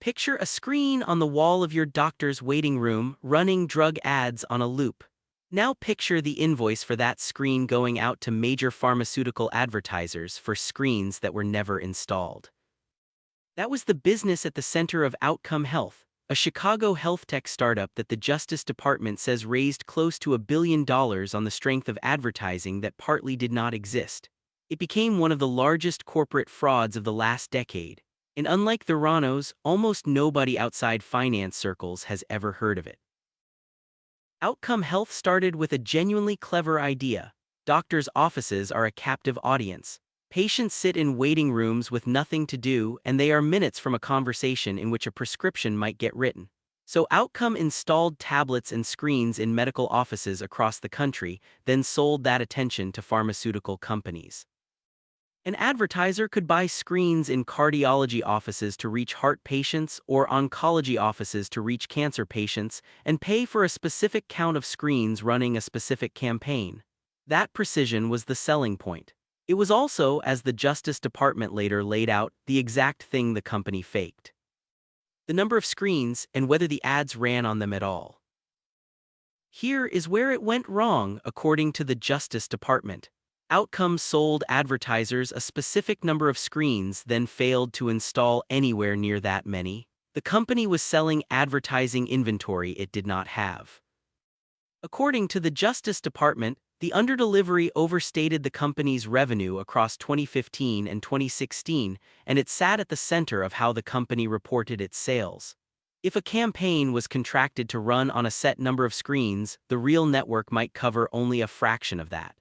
Picture a screen on the wall of your doctor's waiting room running drug ads on a loop. Now picture the invoice for that screen going out to major pharmaceutical advertisers for screens that were never installed. That was the business at the center of Outcome Health, a Chicago health tech startup that the Justice Department says raised close to $1 billion on the strength of advertising that partly did not exist. It became one of the largest corporate frauds of the last decade, and unlike the Ranos, almost nobody outside finance circles has ever heard of it. Outcome Health started with a genuinely clever idea. Doctors' offices are a captive audience. Patients sit in waiting rooms with nothing to do, and they are minutes from a conversation in which a prescription might get written. So Outcome installed tablets and screens in medical offices across the country, then sold that attention to pharmaceutical companies. An advertiser could buy screens in cardiology offices to reach heart patients or oncology offices to reach cancer patients and pay for a specific count of screens running a specific campaign. That precision was the selling point. It was also, as the Justice Department later laid out, the exact thing the company faked: the number of screens and whether the ads ran on them at all. Here is where it went wrong, according to the Justice Department. Outcome sold advertisers a specific number of screens, then failed to install anywhere near that many. The company was selling advertising inventory it did not have. According to the Justice Department, the underdelivery overstated the company's revenue across 2015 and 2016, and it sat at the center of how the company reported its sales. If a campaign was contracted to run on a set number of screens, the real network might cover only a fraction of that.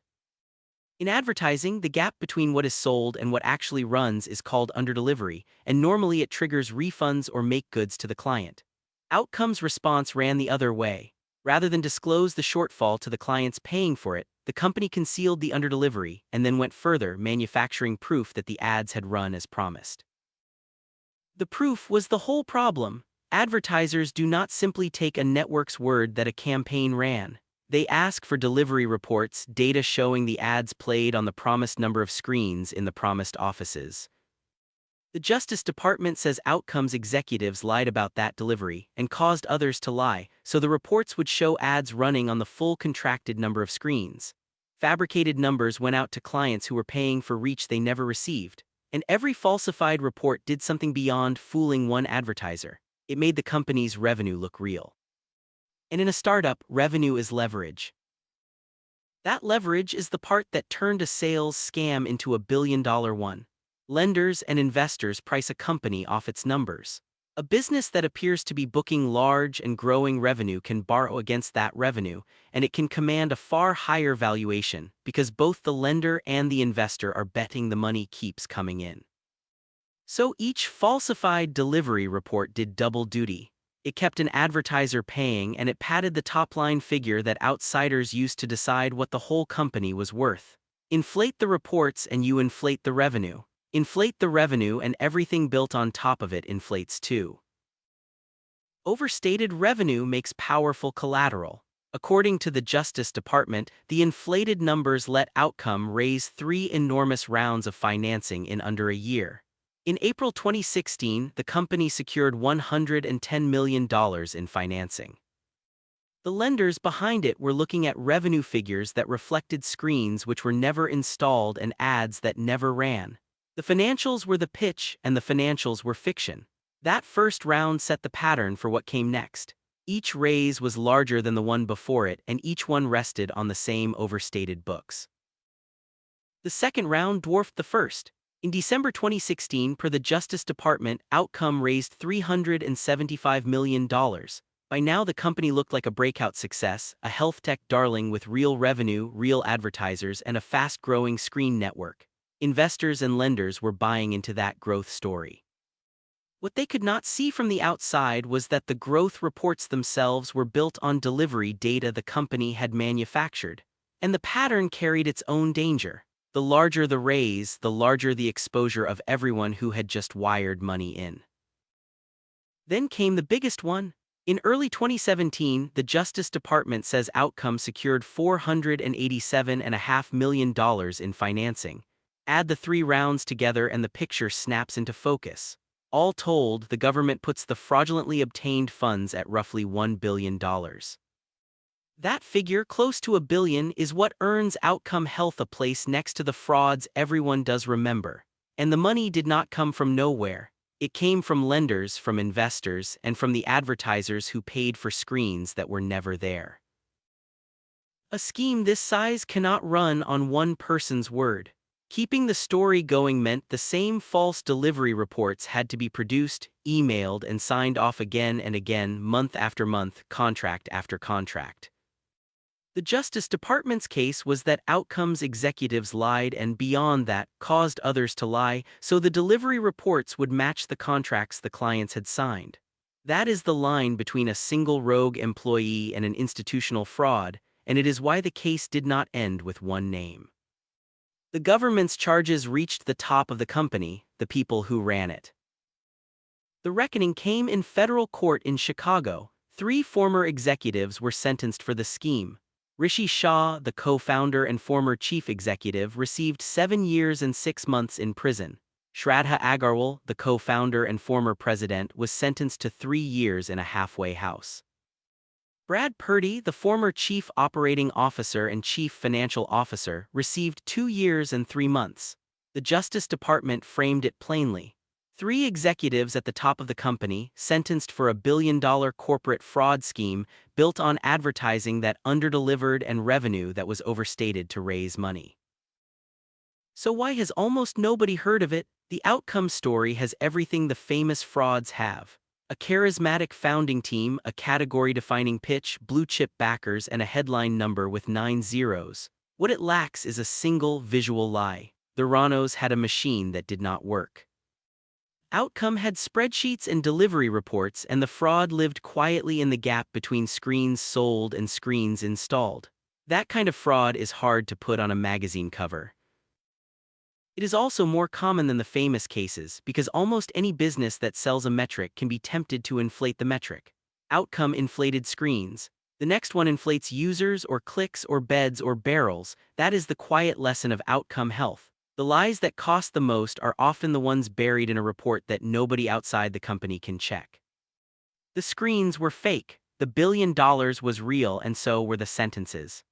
In advertising, the gap between what is sold and what actually runs is called underdelivery, and normally it triggers refunds or make goods to the client. Outcome's response ran the other way. Rather than disclose the shortfall to the clients paying for it, the company concealed the underdelivery and then went further, manufacturing proof that the ads had run as promised. The proof was the whole problem. Advertisers do not simply take a network's word that a campaign ran. They ask for delivery reports, data showing the ads played on the promised number of screens in the promised offices. The Justice Department says Outcome's executives lied about that delivery and caused others to lie, so the reports would show ads running on the full contracted number of screens. Fabricated numbers went out to clients who were paying for reach they never received, and every falsified report did something beyond fooling one advertiser. It made the company's revenue look real. And in a startup, revenue is leverage. That leverage is the part that turned a sales scam into a billion-dollar one. Lenders and investors price a company off its numbers. A business that appears to be booking large and growing revenue can borrow against that revenue, and it can command a far higher valuation because both the lender and the investor are betting the money keeps coming in. So each falsified delivery report did double duty. It kept an advertiser paying, and it padded the top-line figure that outsiders used to decide what the whole company was worth. Inflate the reports and you inflate the revenue. Inflate the revenue and everything built on top of it inflates too. Overstated revenue makes powerful collateral. According to the Justice Department, the inflated numbers let Outcome raise 3 enormous rounds of financing in under a year. In April 2016, the company secured $110 million in financing. The lenders behind it were looking at revenue figures that reflected screens which were never installed and ads that never ran. The financials were the pitch, and the financials were fiction. That first round set the pattern for what came next. Each raise was larger than the one before it, and each one rested on the same overstated books. The second round dwarfed the first. In December 2016, per the Justice Department, Outcome raised $375 million. By now the company looked like a breakout success, a health tech darling with real revenue, real advertisers, and a fast-growing screen network. Investors and lenders were buying into that growth story. What they could not see from the outside was that the growth reports themselves were built on delivery data the company had manufactured. And the pattern carried its own danger. The larger the raise, the larger the exposure of everyone who had just wired money in. Then came the biggest one. In early 2017, the Justice Department says Outcome secured $487.5 million in financing. Add the 3 rounds together and the picture snaps into focus. All told, the government puts the fraudulently obtained funds at roughly $1 billion. That figure, close to $1 billion, is what earns Outcome Health a place next to the frauds everyone does remember. And the money did not come from nowhere. It came from lenders, from investors, and from the advertisers who paid for screens that were never there. A scheme this size cannot run on one person's word. Keeping the story going meant the same false delivery reports had to be produced, emailed, and signed off again and again, month after month, contract after contract. The Justice Department's case was that Outcome's executives lied and, beyond that, caused others to lie, so the delivery reports would match the contracts the clients had signed. That is the line between a single rogue employee and an institutional fraud, and it is why the case did not end with one name. The government's charges reached the top of the company, the people who ran it. The reckoning came in federal court in Chicago. 3 former executives were sentenced for the scheme. Rishi Shah, the co-founder and former chief executive, received 7 years and 6 months in prison. Shraddha Agarwal, the co-founder and former president, was sentenced to 3 years in a halfway house. Brad Purdy, the former chief operating officer and chief financial officer, received 2 years and 3 months. The Justice Department framed it plainly. 3 executives at the top of the company, sentenced for $1 billion corporate fraud scheme built on advertising that underdelivered and revenue that was overstated to raise money. So why has almost nobody heard of it? The Outcome story has everything the famous frauds have. A charismatic founding team, a category-defining pitch, blue-chip backers, and a headline number with 9 zeros. What it lacks is a single visual lie. The Ranos had a machine that did not work. Outcome had spreadsheets and delivery reports, and the fraud lived quietly in the gap between screens sold and screens installed. That kind of fraud is hard to put on a magazine cover. It is also more common than the famous cases because almost any business that sells a metric can be tempted to inflate the metric. Outcome inflated screens. The next one inflates users or clicks or beds or barrels. That is the quiet lesson of Outcome Health. The lies that cost the most are often the ones buried in a report that nobody outside the company can check. The screens were fake. The $1 billion was real, and so were the sentences.